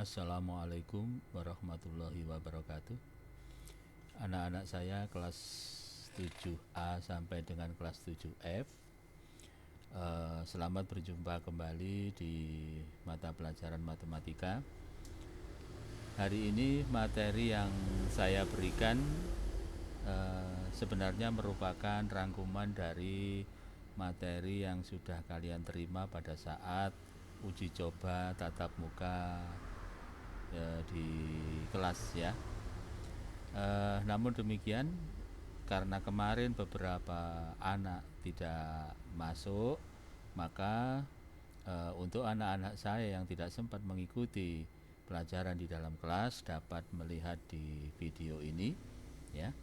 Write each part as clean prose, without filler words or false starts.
Assalamualaikum warahmatullahi wabarakatuh. Anak-anak saya kelas 7A sampai dengan kelas 7F. Selamat berjumpa kembali di mata pelajaran matematika. Hari ini materi yang saya berikan sebenarnya merupakan rangkuman dari materi yang sudah kalian terima pada saat uji coba tatap muka di kelas ya. Namun demikian, karena kemarin beberapa anak tidak masuk, maka untuk anak-anak saya yang tidak sempat mengikuti pelajaran di dalam kelas dapat melihat di video ini ya.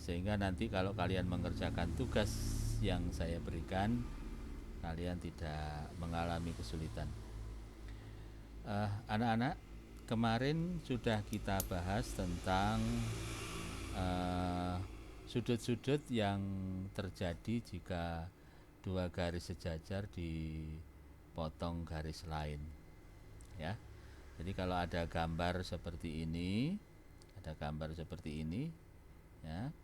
Sehingga nanti kalau kalian mengerjakan tugas yang saya berikan, kalian tidak mengalami kesulitan. Anak-anak, kemarin sudah kita bahas tentang sudut-sudut yang terjadi jika dua garis sejajar dipotong garis lain ya. Jadi kalau ada gambar seperti ini, ya.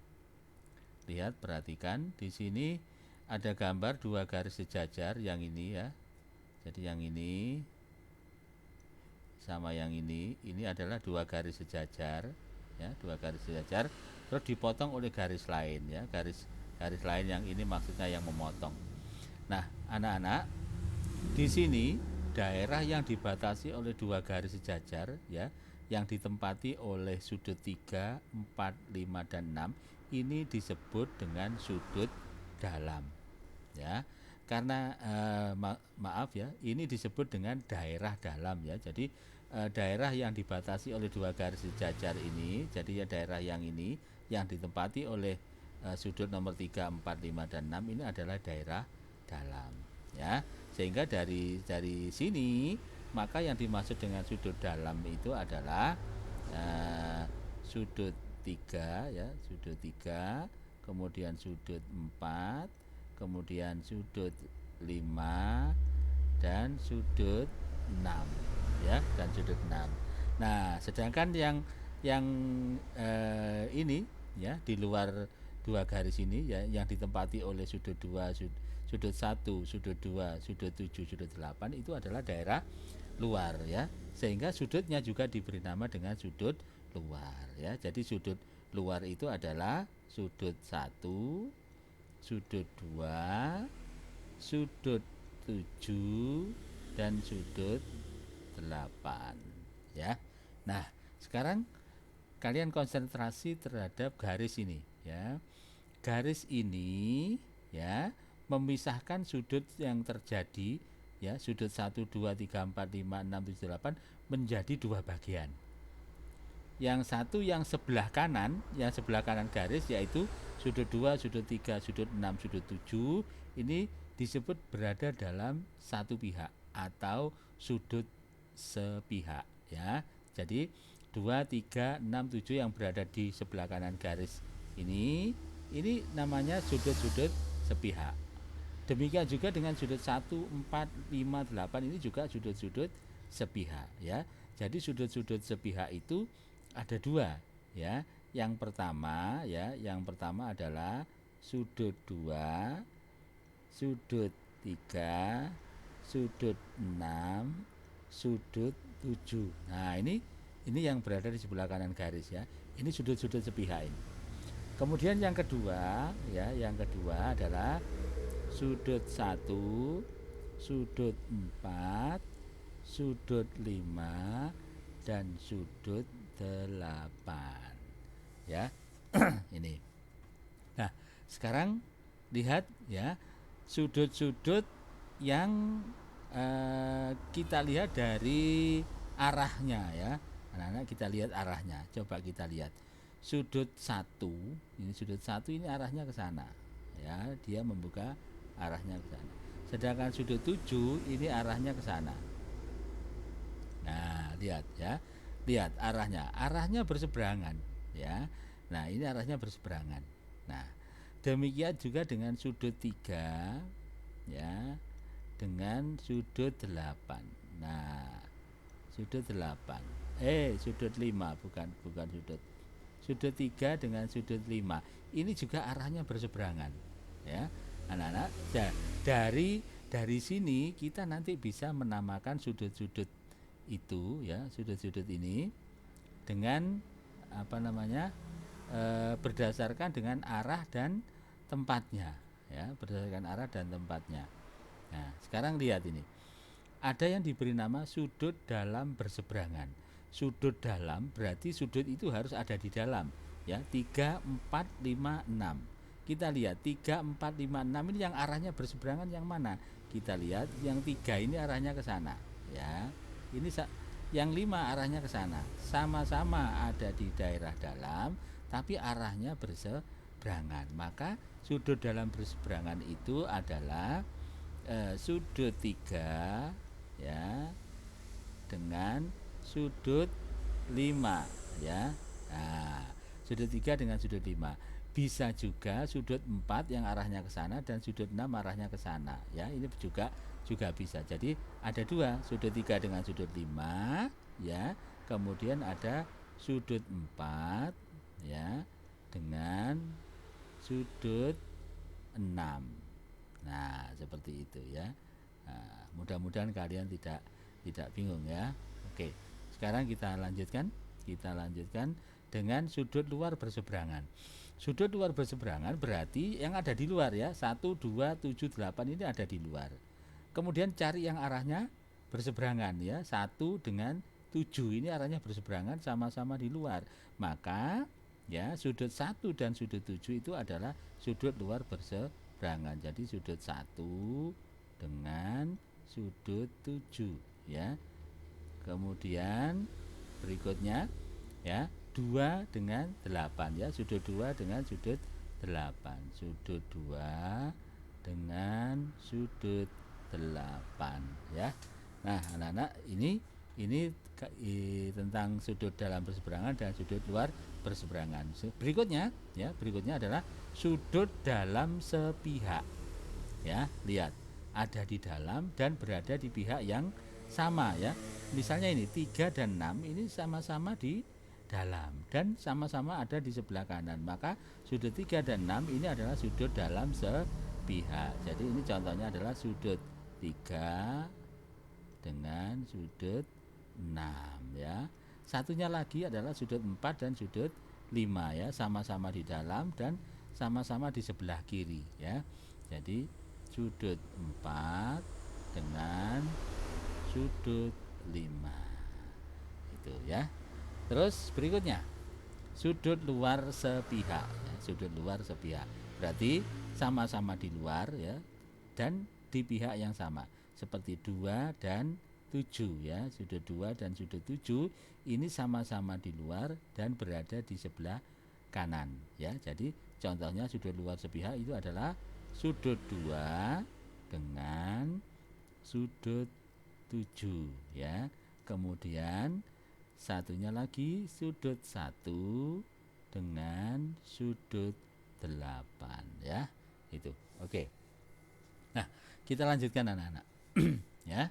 Lihat, perhatikan di sini ada gambar dua garis sejajar yang ini ya. Jadi yang ini sama yang ini adalah dua garis sejajar ya, dua garis sejajar terus dipotong oleh garis lain ya, garis lain yang ini maksudnya yang memotong. Nah, anak-anak, di sini daerah yang dibatasi oleh dua garis sejajar ya, yang ditempati oleh sudut 3, 4, 5 dan 6 ini disebut dengan sudut dalam ya. Karena maaf ya, ini disebut dengan daerah dalam ya. Jadi daerah yang dibatasi oleh dua garis sejajar ini, jadi ya daerah yang ini yang ditempati oleh sudut nomor 3, 4, 5 dan 6 ini adalah daerah dalam ya. Sehingga dari sini maka yang dimaksud dengan sudut dalam itu adalah sudut 3 ya, sudut 3, kemudian sudut 4, kemudian sudut 5 dan sudut 6 ya, dan sudut 6. Nah, sedangkan yang ini ya, di luar dua garis ini ya, yang ditempati oleh sudut 2, sudut 1, sudut 2, sudut 7, sudut 8 itu adalah daerah luar ya. Sehingga sudutnya juga diberi nama dengan sudut luar ya. Jadi sudut luar itu adalah sudut 1, sudut 2, sudut 7 dan sudut 8 ya. Nah, sekarang kalian konsentrasi terhadap garis ini ya. Garis ini ya memisahkan sudut yang terjadi ya, sudut 1, 2, 3, 4, 5, 6, 7, 8 menjadi dua bagian. Yang satu yang sebelah kanan garis, yaitu sudut 2, sudut 3, sudut 6, sudut 7 ini disebut berada dalam satu pihak atau sudut sepihak ya. Jadi 2, 3, 6, 7 yang berada di sebelah kanan garis ini namanya sudut-sudut sepihak. Demikian juga dengan sudut 1, 4, 5, 8 ini juga sudut-sudut sepihak ya. Jadi sudut-sudut sepihak itu ada dua ya. Yang pertama adalah sudut 2, sudut 3, sudut 6, sudut 7. Nah, ini yang berada di sebelah kanan garis ya. Ini sudut-sudut sepihak ini. Kemudian yang kedua adalah sudut 1, sudut 4, sudut 5 dan sudut 8 ya. Ini. Nah, sekarang lihat ya, sudut-sudut yang kita lihat dari arahnya ya. Anak-anak, kita lihat arahnya. Coba kita lihat. Sudut 1, sudut 1 ini arahnya ke sana. Ya, dia membuka arahnya ke sana. Sedangkan sudut 7 ini arahnya ke sana. Nah, lihat ya. Lihat arahnya. Arahnya berseberangan ya. Nah, ini arahnya berseberangan. Nah, demikian juga dengan sudut 3 ya, dengan sudut 8. Nah, sudut 8. Sudut 5, bukan sudut. Sudut 3 dengan sudut 5. Ini juga arahnya berseberangan. Ya. Anak-anak, dari sini kita nanti bisa menamakan sudut-sudut itu ya, sudut-sudut ini dengan berdasarkan dengan arah dan tempatnya ya, berdasarkan arah dan tempatnya. Nah, sekarang lihat ini. Ada yang diberi nama sudut dalam berseberangan. Sudut dalam berarti sudut itu harus ada di dalam ya, 3, 4, 5, 6. Kita lihat 3, 4, 5, 6 ini yang arahnya berseberangan yang mana? Kita lihat yang 3 ini arahnya ke sana ya. Ini yang 5 arahnya ke sana. Sama-sama ada di daerah dalam tapi arahnya berseberangan. Maka sudut dalam berseberangan itu adalah sudut 3 ya dengan sudut 5 ya. Nah, sudut 3 dengan sudut 5. Bisa juga sudut 4 yang arahnya ke sana dan sudut 6 arahnya ke sana ya. Ini juga bisa. Jadi ada dua, sudut 3 dengan sudut 5 ya. Kemudian ada sudut 4 ya dengan sudut 6. Nah, seperti itu ya. Nah, mudah-mudahan kalian tidak bingung ya. Oke. Sekarang kita lanjutkan dengan sudut luar berseberangan. Sudut luar berseberangan berarti yang ada di luar ya. 1, 2, 7, 8 ini ada di luar. Kemudian cari yang arahnya berseberangan ya. 1 dengan 7 ini arahnya berseberangan, sama-sama di luar. Maka ya sudut 1 dan sudut 7 itu adalah sudut luar berseberangan. Jadi sudut 1 dengan sudut 7 ya. Kemudian berikutnya ya 2 dengan 8 ya, sudut 2 dengan sudut 8. Sudut 2 dengan sudut 8 ya. Nah, anak-anak, ini tentang sudut dalam berseberangan dan sudut luar berseberangan. Berikutnya adalah sudut dalam sepihak. Ya, lihat, ada di dalam dan berada di pihak yang sama ya. Misalnya ini 3 dan 6 ini sama-sama di dalam dan sama-sama ada di sebelah kanan. Maka sudut 3 dan 6 ini adalah sudut dalam sepihak. Jadi ini contohnya adalah sudut 3 dengan sudut 6 ya. Satunya lagi adalah sudut 4 dan sudut 5 ya, sama-sama di dalam dan sama-sama di sebelah kiri ya. Jadi sudut 4 dengan sudut 5 itu ya. Terus berikutnya sudut luar sepihak ya, sudut luar sepihak berarti sama-sama di luar ya dan di pihak yang sama, seperti 2 dan 7 ya. Sudut 2 dan sudut 7 ini sama-sama di luar dan berada di sebelah kanan ya. Jadi contohnya sudut luar sepihak itu adalah sudut 2 dengan sudut 7 ya. Kemudian satunya lagi sudut 1 dengan sudut 8 ya. Itu. Oke. Nah, kita lanjutkan anak-anak. Ya.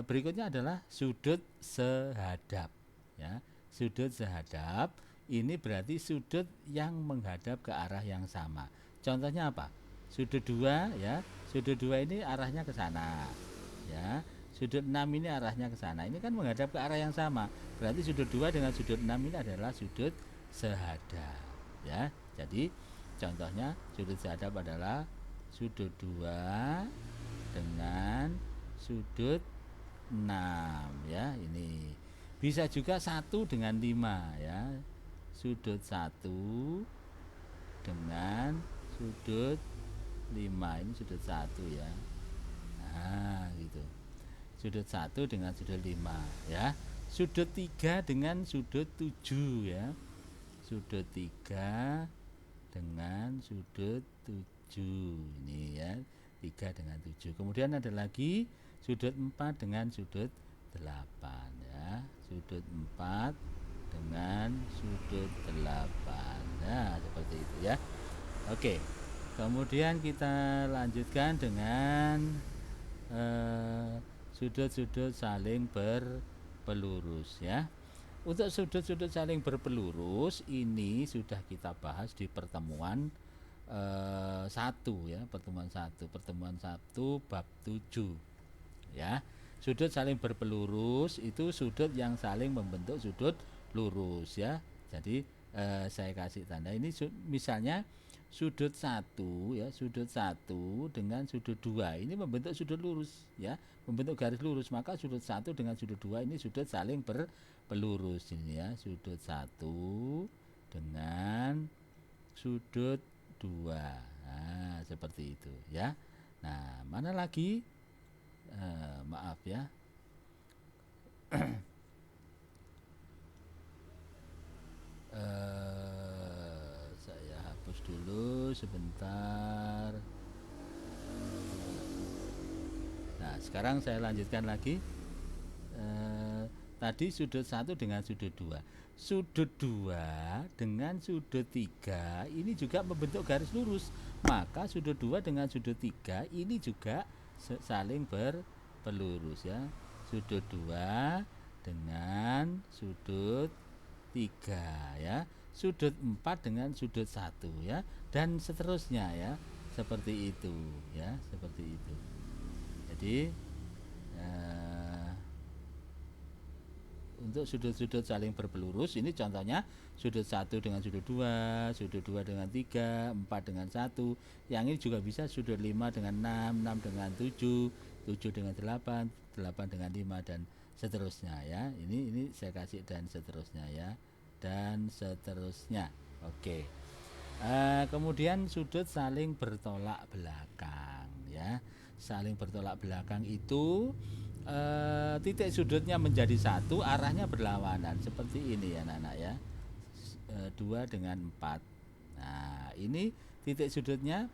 Berikutnya adalah sudut sehadap ya. Sudut sehadap ini berarti sudut yang menghadap ke arah yang sama. Contohnya apa? Sudut 2 ya. Sudut 2 ini arahnya ke sana. Ya. Sudut 6 ini arahnya ke sana. Ini kan menghadap ke arah yang sama. Berarti sudut 2 dengan sudut 6 ini adalah sudut sehadap ya. Jadi contohnya sudut sehadap adalah sudut 2 dengan sudut 6 ya. Ini bisa juga 1 dengan 5 ya. Sudut 1 dengan sudut 5 ini sudut 1 ya. Nah, gitu. Sudut 1 dengan sudut 5 ya. Sudut 3 dengan sudut 7 ya. Sudut 3 dengan sudut 7 ini ya. 3 dengan 7. Kemudian ada lagi sudut 4 dengan sudut 8 ya. Sudut 4 dengan sudut 8. Nah, seperti itu ya. Oke. Kemudian kita lanjutkan dengan sudut-sudut saling berpelurus ya. Untuk sudut-sudut saling berpelurus ini sudah kita bahas di pertemuan 1 ya, pertemuan 1 bab 7 ya. Sudut saling berpelurus itu sudut yang saling membentuk sudut lurus ya. Jadi saya kasih tanda ini misalnya sudut 1 ya, sudut 1 dengan sudut 2 ini membentuk sudut lurus ya, membentuk garis lurus, maka sudut 1 dengan sudut 2 ini sudut saling berpelurus ini ya, sudut 1 dengan sudut 2. Nah, seperti itu ya. Nah, mana lagi? Maaf ya. Saya hapus dulu sebentar. Nah, sekarang saya lanjutkan lagi. Tadi sudut 1 dengan sudut 2. Sudut 2 dengan sudut 3 ini juga membentuk garis lurus. Maka sudut 2 dengan sudut 3 ini juga saling berpelurus ya. Sudut 2 dengan sudut 3 ya. Sudut 4 dengan sudut 1 ya, dan seterusnya ya. Seperti itu ya, seperti itu. Jadi untuk sudut-sudut saling berpelurus ini contohnya sudut 1 dengan sudut 2, sudut 2 dengan 3, 4 dengan 1. Yang ini juga bisa sudut 5 dengan 6, 6 dengan 7, 7 dengan 8, 8 dengan 5 dan seterusnya ya. Ini saya kasih dan seterusnya ya. Dan seterusnya. Oke. Kemudian sudut saling bertolak belakang ya. Saling bertolak belakang itu titik sudutnya menjadi 1, arahnya berlawanan seperti ini ya anak-anak ya. 2 dengan 4. Nah, ini titik sudutnya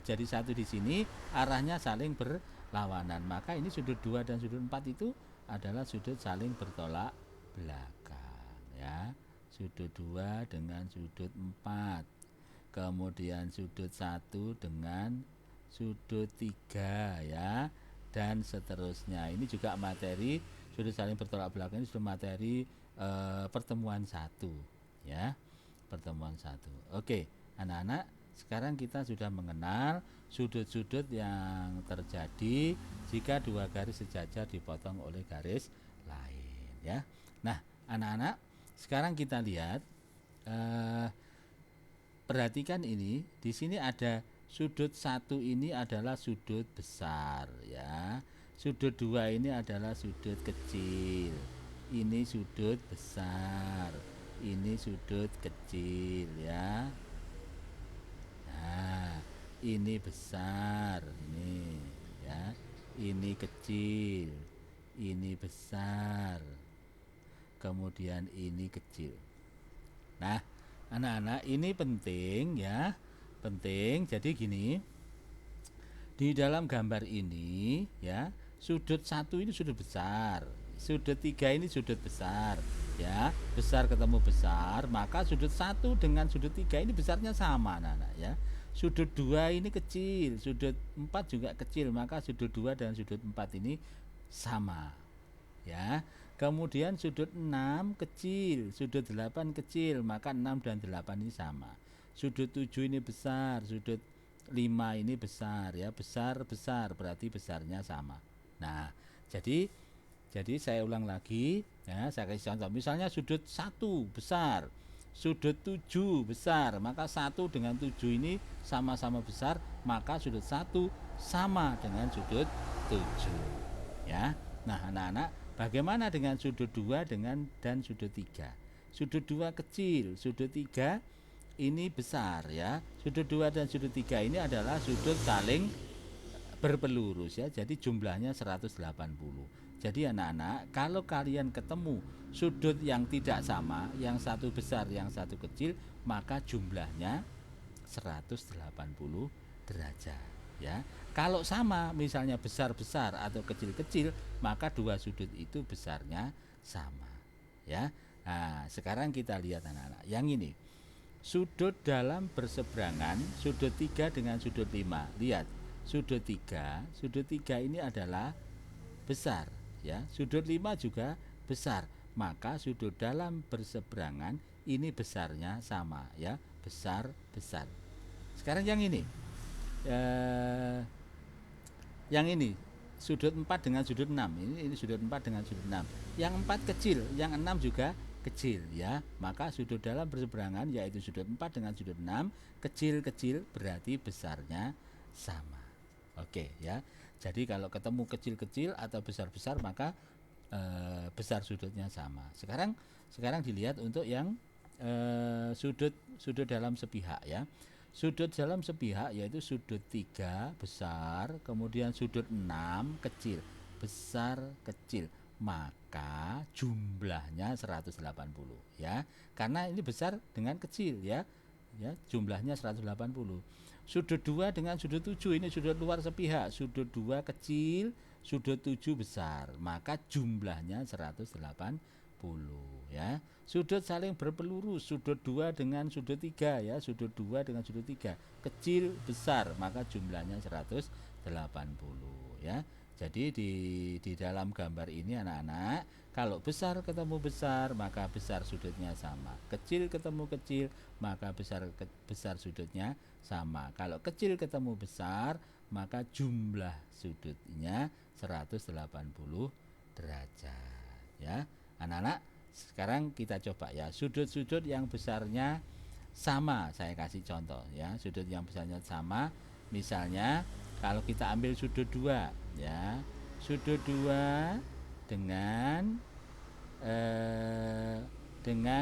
jadi 1 di sini, arahnya saling berlawanan. Maka ini sudut 2 dan sudut 4 itu adalah sudut saling bertolak belakang ya. Sudut 2 dengan sudut 4. Kemudian sudut 1 dengan sudut 3 ya, dan seterusnya. Ini juga materi sudut saling bertolak belakang, ini sudah materi pertemuan 1 ya, pertemuan 1. Oke anak-anak, sekarang kita sudah mengenal sudut-sudut yang terjadi jika dua garis sejajar dipotong oleh garis lain ya. Nah anak-anak, sekarang kita lihat, perhatikan ini, di sini ada sudut 1 ini adalah sudut besar ya. Sudut 2 ini adalah sudut kecil. Ini sudut besar. Ini sudut kecil ya. Nah, ini besar, ini ya. Ini kecil. Ini besar. Kemudian ini kecil. Nah, anak-anak, ini penting ya, penting. Jadi gini, di dalam gambar ini ya, sudut 1 ini sudut besar, sudut 3 ini sudut besar ya, besar ketemu besar, maka sudut 1 dengan sudut 3 ini besarnya sama anak-anak ya. Sudut 2 ini kecil, sudut 4 juga kecil, maka sudut 2 dan sudut 4 ini sama ya. Kemudian sudut 6 kecil, sudut 8 kecil, maka 6 dan 8 ini sama. Sudut 7 ini besar, sudut 5 ini besar ya, besar berarti besarnya sama. Nah, jadi saya ulang lagi ya, saya kasih contoh. Misalnya sudut 1 besar, sudut 7 besar, maka 1 dengan 7 ini sama-sama besar, maka sudut 1 sama dengan sudut 7 ya. Nah anak-anak, bagaimana dengan sudut 2 dan sudut 3? Sudut 2 kecil, sudut 3 ini besar ya. Sudut 2 dan sudut 3 ini adalah sudut saling berpelurus ya. Jadi jumlahnya 180. Jadi anak-anak, kalau kalian ketemu sudut yang tidak sama, yang satu besar, yang satu kecil, maka jumlahnya 180 derajat ya. Kalau sama, misalnya besar-besar atau kecil-kecil, maka dua sudut itu besarnya sama ya. Nah, sekarang kita lihat anak-anak. Yang ini sudut dalam berseberangan, sudut 3 dengan sudut 5. Lihat, sudut 3 ini adalah besar ya. Sudut 5 juga besar, maka sudut dalam berseberangan ini besarnya sama ya, besar. Sekarang yang ini, yang ini sudut 4 dengan sudut 6, ini sudut 4 dengan sudut 6, yang 4 kecil, yang 6 juga kecil ya, maka sudut dalam berseberangan yaitu sudut 4 dengan sudut 6 kecil-kecil berarti besarnya sama. Oke ya, jadi kalau ketemu kecil-kecil atau besar-besar maka besar sudutnya sama. Sekarang dilihat untuk yang sudut dalam sepihak ya. Sudut dalam sepihak yaitu sudut 3 besar, kemudian sudut 6 kecil, besar kecil, maka jumlahnya 180 ya. Karena ini besar dengan kecil ya. Ya, jumlahnya 180. Sudut 2 dengan sudut 7, ini sudut luar sepihak, sudut 2 kecil, sudut 7 besar, maka jumlahnya 180 ya. Sudut saling berpelurus, sudut 2 dengan sudut 3 ya, sudut 2 dengan sudut 3 kecil besar, maka jumlahnya 180 ya. Jadi di dalam gambar ini anak-anak, kalau besar ketemu besar maka besar sudutnya sama, kecil ketemu kecil maka besar sudutnya sama. Kalau kecil ketemu besar maka jumlah sudutnya 180 derajat ya. Anak-anak, sekarang kita coba ya, sudut-sudut yang besarnya sama, saya kasih contoh ya, sudut yang besarnya sama. Misalnya kalau kita ambil sudut 2 ya, sudut 2 dengan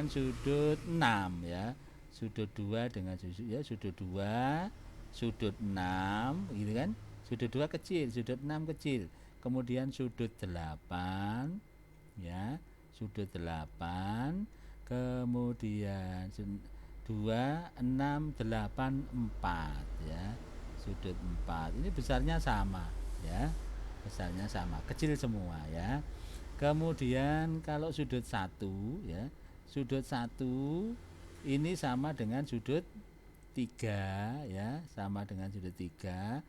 sudut 6 ya, sudut 2 dengan sudut 2 sudut 6 gitu kan, sudut 2 kecil, sudut 6 kecil, kemudian sudut 8 ya, sudut 8, kemudian 2, 6, 8, 4 ya, sudut 4 ini besarnya sama ya, besarnya sama, kecil semua ya. Kemudian kalau sudut 1 ya, sudut 1 ini sama dengan sudut 3 ya, sama dengan sudut 3,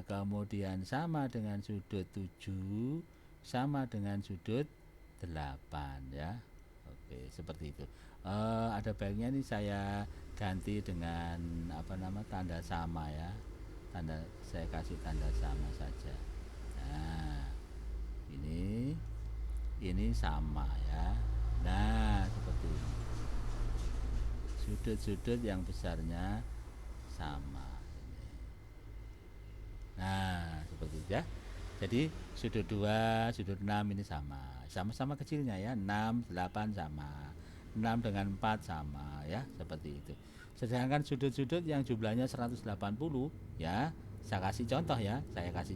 kemudian sama dengan sudut 7, sama dengan sudut 8 ya. Oke, seperti itu. Ada baiknya nih saya ganti dengan tanda sama ya. Saya kasih tanda sama saja. Nah, ini sama ya. Nah, seperti ini. Sudut-sudut yang besarnya sama. Nah, seperti itu ya. Jadi sudut 2, sudut 6 ini sama-sama kecilnya ya, 6, 8 sama, 6 dengan 4 sama ya, seperti itu. Sedangkan sudut-sudut yang jumlahnya 180 ya, saya kasih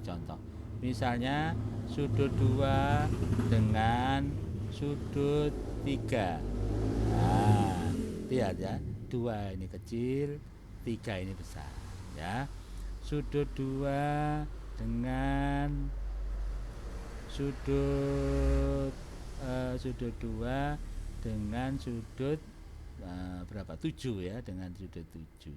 contoh. Misalnya sudut 2 dengan sudut 3. Nah, lihat ya, 2 ini kecil, 3 ini besar ya. Sudut 2 dengan sudut 2 dengan sudut berapa? 7 ya, dengan sudut 7.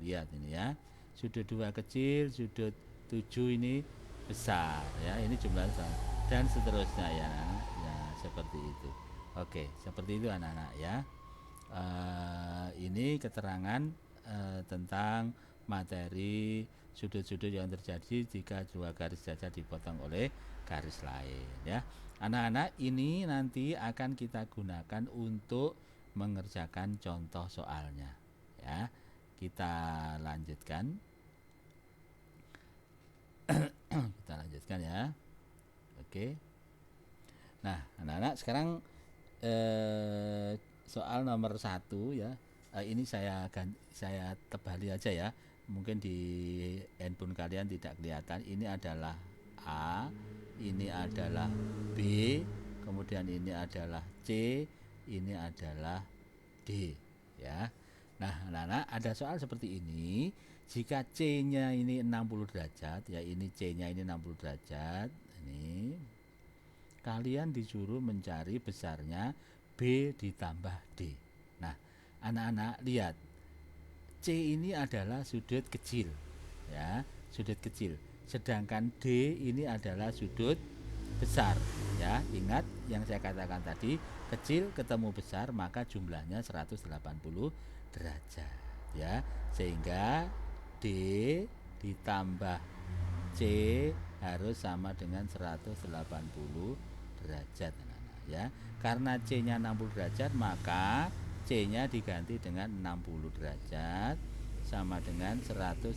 Lihat ini ya. Sudut 2 kecil, sudut 7 ini besar ya. Ini jumlah besar dan seterusnya ya. Ya, seperti itu. Oke, seperti itu anak-anak ya. Ini keterangan tentang materi sudut-sudut yang terjadi jika dua garis saja dipotong oleh garis lain ya. Anak-anak, ini nanti akan kita gunakan untuk mengerjakan contoh soalnya ya. Kita lanjutkan. Kita lanjutkan ya. Oke. Nah, anak-anak, sekarang soal nomor 1 ya. Ini saya tebali aja ya. Mungkin di handphone kalian tidak kelihatan. Ini adalah A, ini adalah B, kemudian ini adalah C, ini adalah D ya. Nah, anak-anak, ada soal seperti ini. Jika C-nya ini 60 derajat ya, ini C-nya ini 60 derajat. Ini kalian disuruh mencari besarnya B ditambah D. Nah, anak-anak lihat, C ini adalah sudut kecil ya, sudut kecil. Sedangkan D ini adalah sudut besar ya. Ingat yang saya katakan tadi, kecil ketemu besar maka jumlahnya 180 derajat ya. Sehingga D ditambah C harus sama dengan 180 derajat anak-anak ya. Karena C-nya 60 derajat maka C-nya diganti dengan 60 derajat sama dengan 180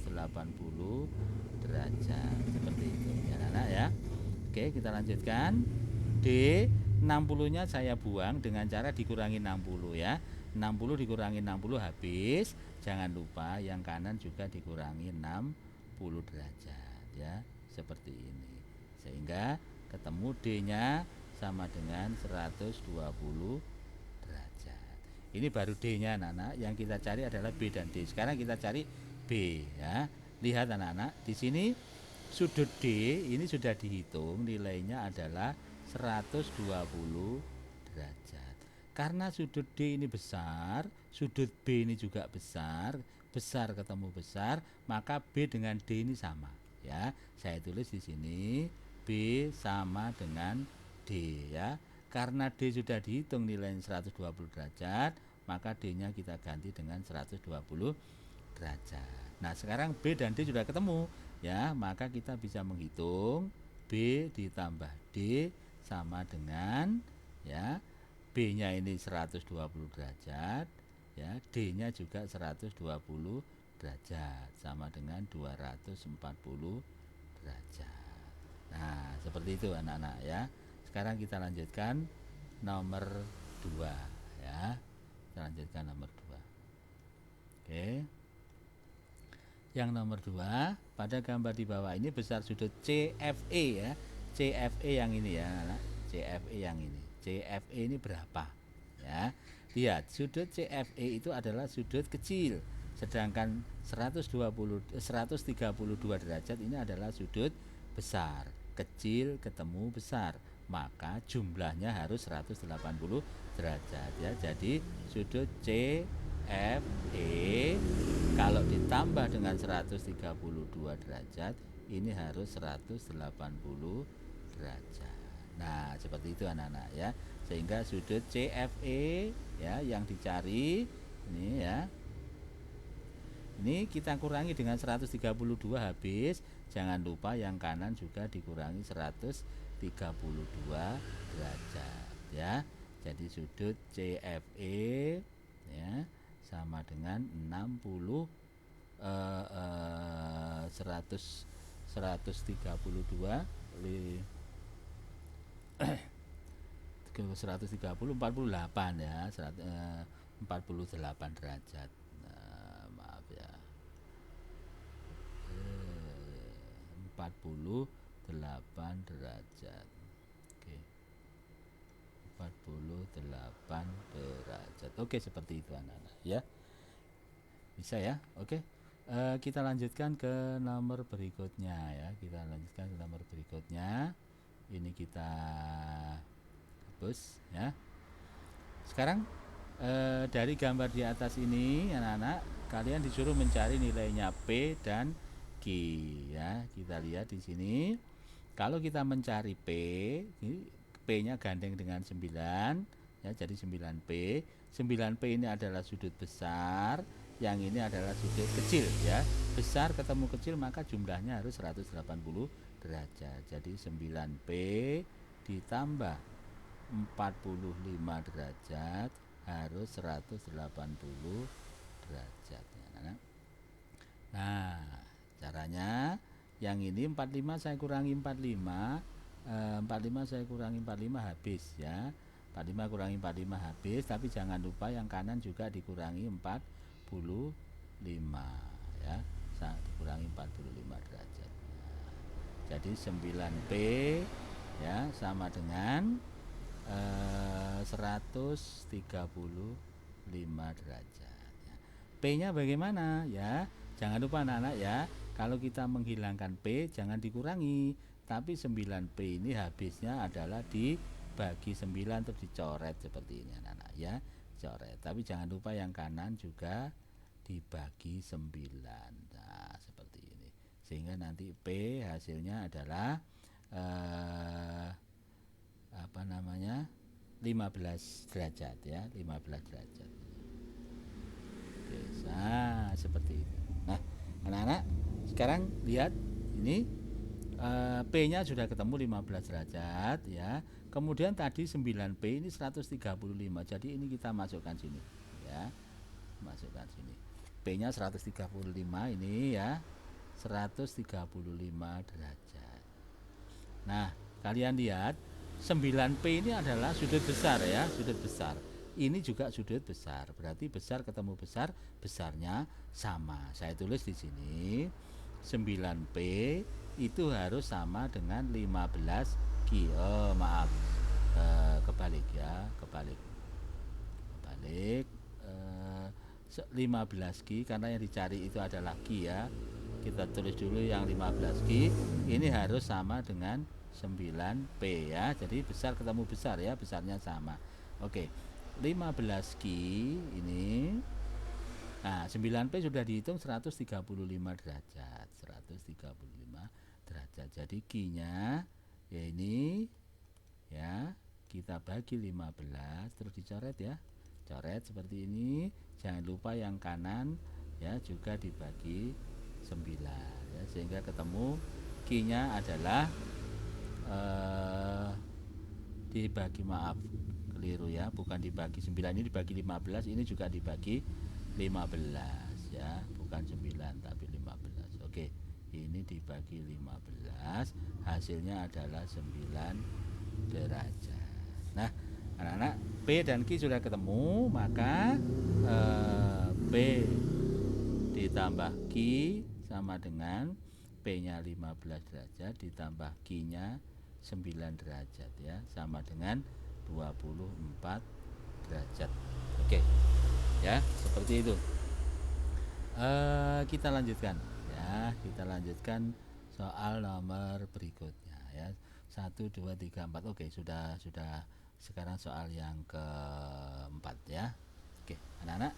derajat. Seperti itu ya anak-anak ya. Oke, kita lanjutkan. D 60-nya saya buang dengan cara dikurangi 60 ya. 60 dikurangi 60 habis. Jangan lupa yang kanan juga dikurangi 60 derajat ya. Seperti ini. Sehingga ketemu D-nya sama dengan 120 derajat. Ini baru D-nya anak-anak. Yang kita cari adalah B dan D. Sekarang kita cari B ya. Lihat anak-anak, di sini sudut D ini sudah dihitung, nilainya adalah 120 derajat. Karena sudut D ini besar, sudut B ini juga besar, besar ketemu besar, maka B dengan D ini sama ya. Saya tulis di sini B sama dengan D ya. Karena D sudah dihitung nilainya 120 derajat, maka D-nya kita ganti dengan 120 derajat. Nah, sekarang B dan D sudah ketemu ya, maka kita bisa menghitung B ditambah D sama dengan ya, B-nya ini 120 derajat ya, D-nya juga 120 derajat sama dengan 240 derajat. Nah, seperti itu anak-anak ya. Sekarang kita lanjutkan nomor 2 ya. Kita lanjutkan nomor 2. Oke. Yang nomor 2, pada gambar di bawah ini besar sudut CFE ya. CFE yang ini ya, anak. CFE yang ini. CFE ini berapa? Ya. Lihat, sudut CFE itu adalah sudut kecil. Sedangkan 132 derajat ini adalah sudut besar. Kecil ketemu besar, maka jumlahnya harus 180 derajat ya. Jadi sudut CFE kalau ditambah dengan 132 derajat ini harus 180 derajat. Nah, seperti itu anak-anak ya. Sehingga sudut CFE ya yang dicari ini ya. Ini kita kurangi dengan 132 habis. Jangan lupa yang kanan juga dikurangi 132 derajat ya. Jadi sudut CFE ya sama dengan 60 132 130 48 ya, 48 derajat. Maaf ya. 48 derajat. Oke. 48 derajat. Oke, seperti itu anak-anak ya. Bisa ya? Oke. Kita lanjutkan ke nomor berikutnya ya. Kita lanjutkan ke nomor berikutnya. Ini kita hapus ya. Sekarang dari gambar di atas ini anak-anak, kalian disuruh mencari nilainya P dan Q ya. Kita lihat di sini. Kalau kita mencari P, P-nya gandeng dengan 9 ya, jadi 9P. 9P ini adalah sudut besar, yang ini adalah sudut kecil ya. Besar ketemu kecil maka jumlahnya harus 180 derajat. Jadi 9P ditambah 45 derajat harus 180 derajat ya. Nah, caranya yang ini 45 saya kurangi 45, 45 saya kurangi 45 habis ya. 45 kurangi 45 habis, tapi jangan lupa yang kanan juga dikurangi 45 ya. Dikurangi 45 derajat. Jadi 9P ya sama dengan 135 derajat ya. P-nya bagaimana ya? Jangan lupa anak-anak ya, kalau kita menghilangkan P jangan dikurangi, tapi 9P ini habisnya adalah dibagi 9 terus dicoret seperti ini anak-anak ya, coret. Tapi jangan lupa yang kanan juga dibagi 9. Nah, seperti ini. Sehingga nanti P hasilnya adalah 15 derajat ya, 15 derajat. Oke, nah seperti itu. Nah, anak-anak sekarang lihat ini P-nya sudah ketemu 15 derajat ya. Kemudian tadi 9P ini 135. Jadi ini kita masukkan sini ya. Masukkan sini. P-nya 135 ini ya. 135 derajat. Nah, kalian lihat 9P ini adalah sudut besar ya, sudut besar. Ini juga sudut besar. Berarti besar ketemu besar, besarnya sama. Saya tulis di sini 9P itu harus sama dengan 15 Q. Oh, maaf. Kebalik ya, kebalik. Kebalik 15 Q karena yang dicari itu adalah Q ya. Kita tulis dulu yang 15 Q. Ini harus sama dengan 9P ya. Jadi besar ketemu besar ya, besarnya sama. Oke. 15 Q ini. Nah, 9P sudah dihitung 135 derajat. 135 derajat. Jadi Q-nya ya ini ya, kita bagi 15 terus dicoret ya. Coret seperti ini. Jangan lupa yang kanan ya juga dibagi 9 ya, sehingga ketemu Q-nya adalah dibagi, maaf keliru ya, bukan dibagi 9, ini dibagi 15, ini juga dibagi 15 ya, bukan 9 tapi 15. Oke, ini dibagi 15, hasilnya adalah 9 derajat. Nah, anak-anak, P dan Q sudah ketemu, maka P ditambah Q sama dengan P-nya 15 derajat ditambah Q-nya 9 derajat ya, sama dengan 24 derajat. Oke. Ya, seperti itu. Kita lanjutkan ya, kita lanjutkan soal nomor berikutnya ya. 1 2 3 4. Oke, sudah sekarang soal yang keempat ya. Oke, anak-anak,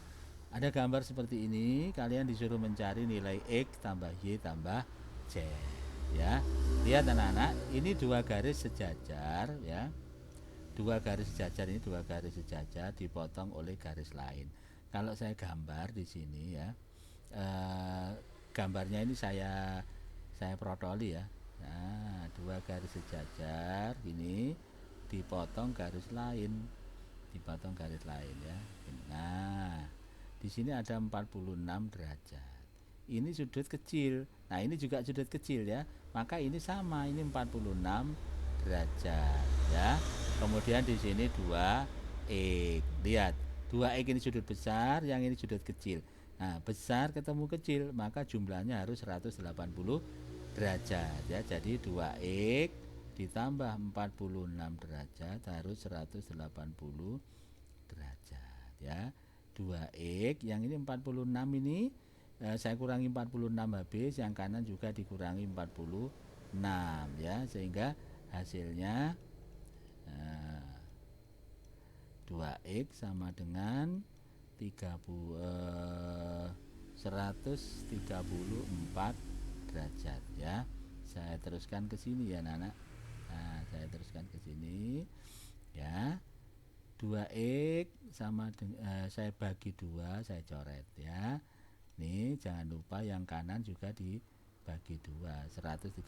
ada gambar seperti ini, kalian disuruh mencari nilai X tambah Y tambah Z ya. Lihat anak-anak, ini dua garis sejajar ya. Dua garis sejajar ini, dua garis sejajar dipotong oleh garis lain. Kalau saya gambar di sini ya, gambarnya ini saya protoli ya. Nah, dua garis sejajar ini dipotong garis lain, dipotong garis lain ya. Nah, di sini ada 46 derajat. Ini sudut kecil. Nah, ini juga sudut kecil ya. Maka ini sama, ini 46 derajat ya. Kemudian di sini 2x. Lihat, 2x ini sudut besar, yang ini sudut kecil. Nah, besar ketemu kecil, maka jumlahnya harus 180 derajat ya. Jadi 2x ditambah 46 derajat harus 180 derajat ya. 2x yang ini 46 ini saya kurangi 46 habis, yang kanan juga dikurangi 46 ya, sehingga hasilnya 2x sama dengan 134 derajat ya. Saya teruskan ke sini ya anak-anak. Nah, saya teruskan ke sini ya. 2x sama dengan saya bagi 2, saya coret ya. Nih, jangan lupa yang kanan juga dibagi 2. 134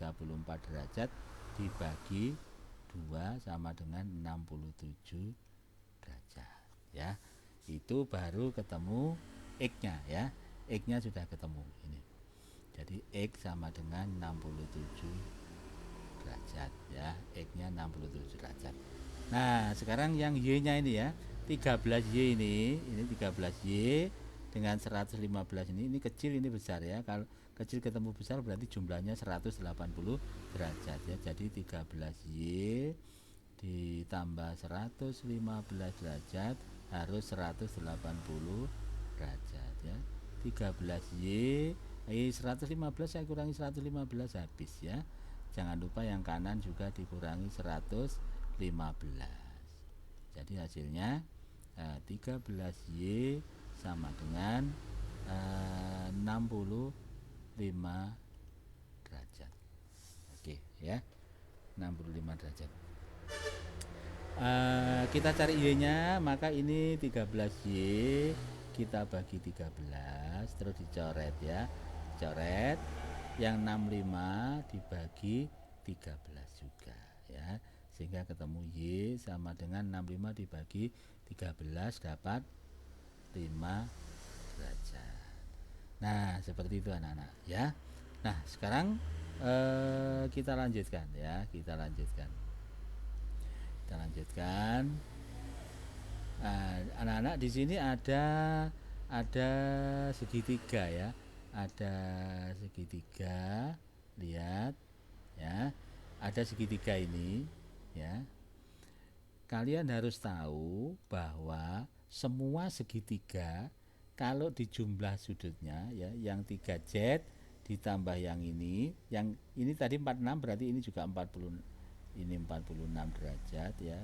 derajat dibagi 2 sama dengan 67 derajat ya. Itu baru ketemu X-nya ya. X-nya sudah ketemu ini. Jadi X sama dengan 67 derajat ya. X-nya 67 derajat. Nah, sekarang yang Y-nya ini ya. 13Y ini 13Y dengan 115 ini kecil, ini besar ya. Kalau kecil ketemu besar berarti jumlahnya 180 derajat ya. Jadi 13Y ditambah 115 derajat harus 180 derajat ya. 13Y 115 saya kurangi 115 habis ya. Jangan lupa yang kanan juga dikurangi 115. Jadi hasilnya 13Y sama dengan 65 derajat. Oke ya, 65 derajat. kita cari Y-nya, maka ini 13Y kita bagi 13 terus dicoret ya. Coret yang 65 dibagi 13 juga ya. Sehingga ketemu Y sama dengan 65 dibagi 13 dapat 5 derajat. Nah, seperti itu anak-anak ya. Nah, sekarang kita lanjutkan ya, kita lanjutkan. Anak-anak di sini ada segitiga ya, ada segitiga, lihat ya, ada segitiga ini ya. Kalian harus tahu bahwa semua segitiga kalau dijumlah sudutnya ya, yang 3Z ditambah yang ini tadi 46, berarti ini juga 40, ini 46 derajat ya.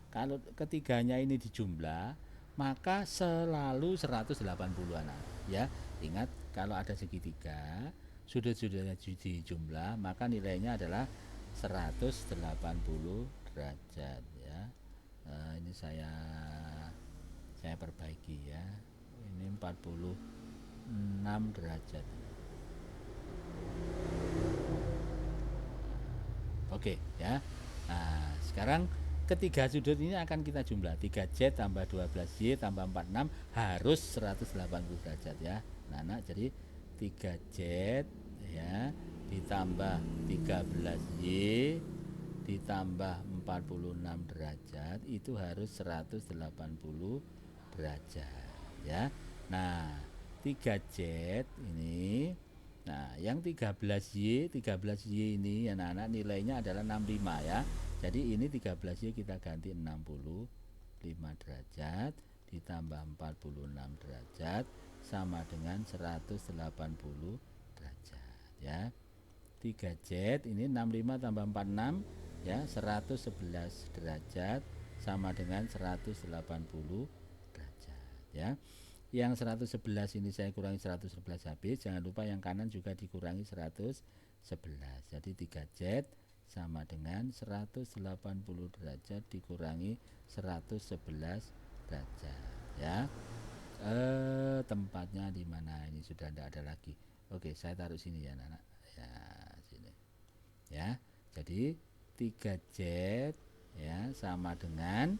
Kalau ketiganya ini dijumlah, maka selalu 180 anak ya. Ingat, kalau ada segitiga sudut-sudutnya dijumlah, maka nilainya adalah 180 derajat ya. Ini saya perbaiki ya, ini 46 derajat. Oke ya. Nah, sekarang ketiga sudut ini akan kita jumlah, 3Z tambah 12Y tambah 46 harus 180 derajat ya. Nah, jadi 3Z ya ditambah 13Y ditambah 46 derajat itu harus 180 derajat ya. Nah, 3Z ini, nah yang 13Y ini anak-anak nilainya adalah 65 ya. Jadi ini 13Y kita ganti 65 derajat ditambah 46 derajat sama dengan 180 derajat ya. 3Z ini 65 tambah 46 ya, 111 derajat sama dengan 180 derajat ya. Yang 111 ini saya kurangi 111 habis, jangan lupa yang kanan juga dikurangi 111. Jadi 3Z sama dengan 180 derajat dikurangi 111 derajat ya. Tempatnya di mana ini sudah tidak ada lagi. Oke, saya taruh sini ya anak-anak ya, sini ya. Jadi 3Z ya sama dengan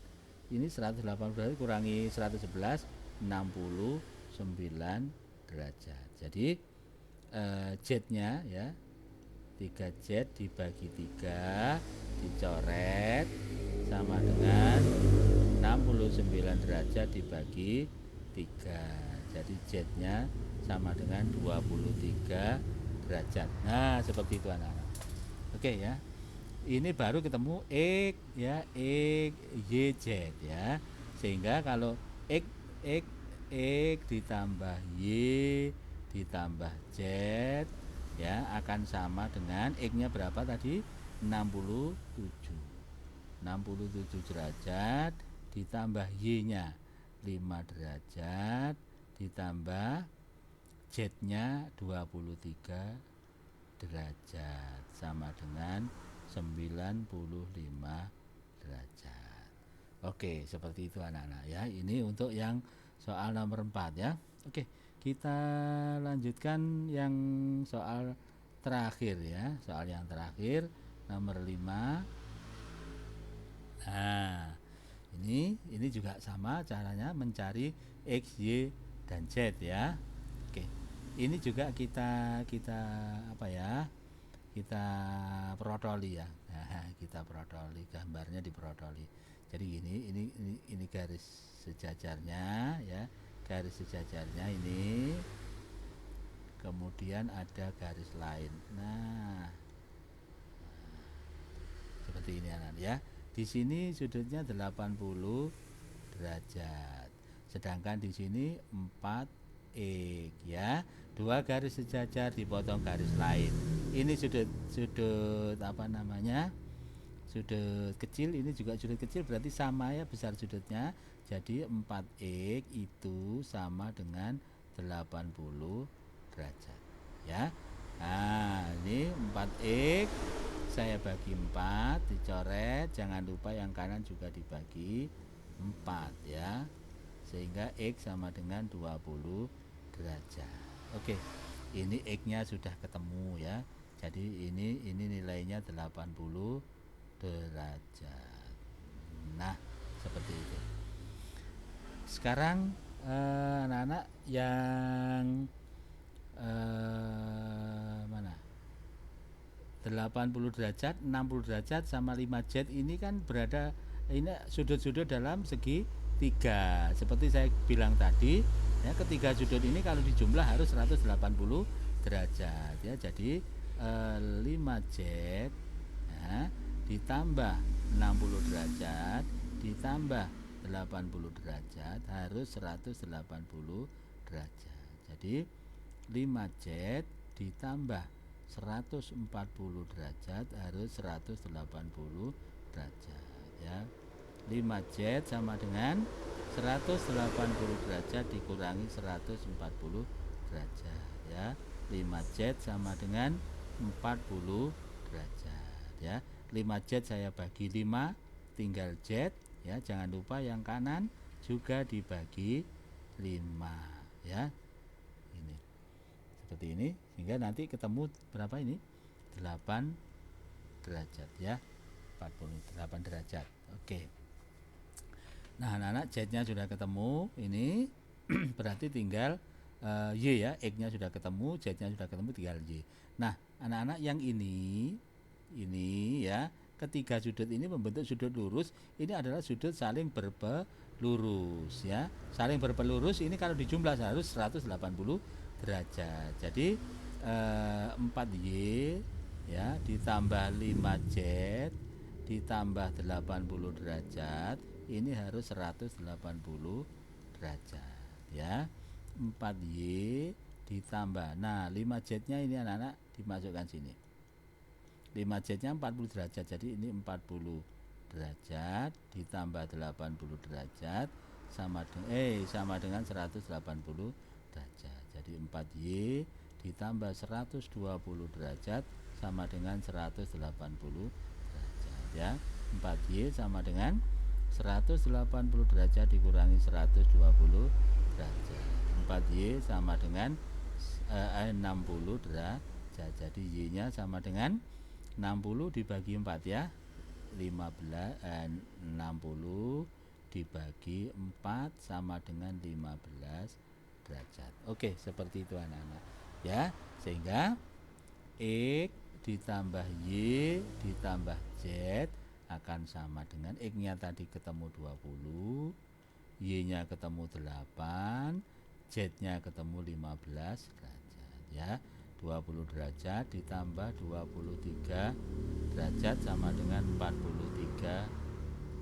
ini 180 derajat kurangi 111, 69 derajat. Jadi Z-nya ya, 3Z dibagi 3 dicoret sama dengan 69 derajat dibagi 3. Jadi Z-nya sama dengan 23 derajat. Nah, seperti itu anak-anak. Oke ya. Ini baru ketemu X ya, X Y Z ya. Sehingga kalau X ditambah Y ditambah Z ya akan sama dengan X-nya berapa tadi? 67 derajat ditambah Y-nya 5 derajat ditambah Z-nya 23 derajat sama dengan 95 derajat. Oke, seperti itu anak-anak ya. Ini untuk yang soal nomor 4 ya. Oke, kita lanjutkan yang soal terakhir ya. Soal yang terakhir nomor 5. Nah, ini juga sama caranya mencari X, Y, dan Z ya. Oke. Ini juga kita apa ya? Kita protoli ya. Nah, kita protoli, gambarnya diprotoli. Jadi ini garis sejajarnya ya. Garis sejajarnya ini. Kemudian ada garis lain. Nah, seperti ini anak ya. Di sini sudutnya 80 derajat. Sedangkan di sini 4x ya. Dua garis sejajar dipotong garis lain. Ini sudut apa namanya? Sudut kecil, ini juga sudut kecil, berarti sama ya besar sudutnya. Jadi 4x itu sama dengan 80 derajat ya. Nah, ini 4x saya bagi 4, dicoret, jangan lupa yang kanan juga dibagi 4 ya. Sehingga X sama dengan 20 derajat. Oke, ini X-nya sudah ketemu ya. Jadi ini nilainya 80 derajat. Nah, seperti itu. Sekarang anak-anak yang mana? 80 derajat, 60 derajat sama 5Z ini kan berada, ini sudut-sudut dalam segi 3. Seperti saya bilang tadi, ya, ketiga sudut ini kalau dijumlah harus 180 derajat ya. Jadi 5Z ya, ditambah 60 derajat ditambah 80 derajat harus 180 derajat. Jadi 5Z ditambah 140 derajat harus 180 derajat ya. 5Z sama dengan 180 derajat dikurangi 140 derajat ya. 5Z sama dengan 40 derajat ya. 5Z saya bagi 5, tinggal Z ya. Jangan lupa yang kanan juga dibagi 5 ya. Ini seperti ini, sehingga nanti ketemu berapa ini? 8 derajat ya. 48 derajat. Oke. Nah, anak-anak Z-nya sudah ketemu ini. Berarti tinggal Y ya, X-nya sudah ketemu, Z-nya sudah ketemu, tinggal Y. Nah, anak-anak yang ini ya, ketiga sudut ini membentuk sudut lurus. Ini adalah sudut saling berpelurus ya. Saling berpelurus ini kalau dijumlah harus 180 derajat. Jadi 4Y ya ditambah 5Z ditambah 80 derajat ini harus 180 derajat ya. 4Y ditambah, nah 5Z-nya ini anak-anak dimasukkan sini. 5Z-nya 40 derajat, jadi ini 40 derajat ditambah 80 derajat sama dengan 180 derajat. Jadi 4Y ditambah 120 derajat sama dengan 180 derajat ya. 4Y sama dengan 180 derajat dikurangi 120 derajat. 4Y sama dengan 60 derajat. Jadi Y-nya sama dengan 60 dibagi 4 ya. 60 dibagi 4 sama dengan 15 derajat. Oke, seperti itu anak-anak ya. Sehingga X ditambah Y ditambah Z akan sama dengan X-nya tadi ketemu 20, Y-nya ketemu 8, Z-nya ketemu 15 derajat ya. 20 derajat ditambah 23 derajat sama dengan 43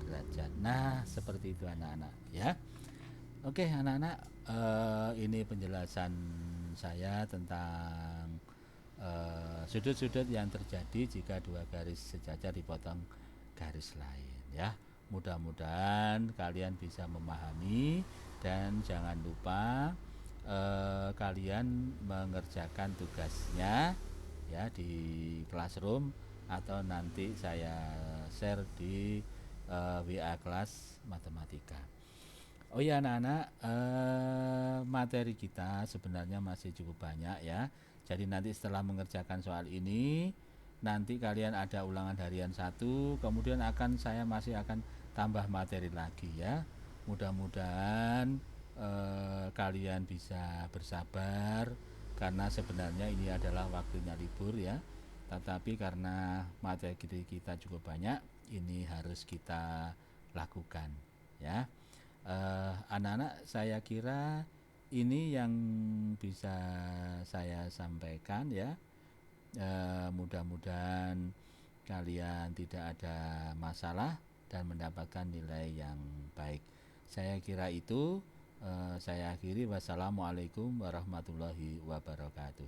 derajat. Nah, seperti itu anak-anak ya. Oke anak-anak, ini penjelasan saya tentang sudut-sudut yang terjadi jika dua garis sejajar dipotong garis lain ya. Mudah-mudahan kalian bisa memahami dan jangan lupa kalian mengerjakan tugasnya ya di classroom atau nanti saya share di WA kelas matematika. Oh ya anak-anak, materi kita sebenarnya masih cukup banyak ya. Jadi nanti setelah mengerjakan soal ini, nanti kalian ada ulangan harian 1, kemudian saya masih akan tambah materi lagi ya. Mudah-mudahan kalian bisa bersabar karena sebenarnya ini adalah waktunya libur ya. Tetapi karena materi kita cukup banyak, ini harus kita lakukan ya. Anak-anak, saya kira ini yang bisa saya sampaikan ya. Mudah-mudahan kalian tidak ada masalah dan mendapatkan nilai yang baik. Saya kira itu. Saya akhiri. Wassalamualaikum warahmatullahi wabarakatuh.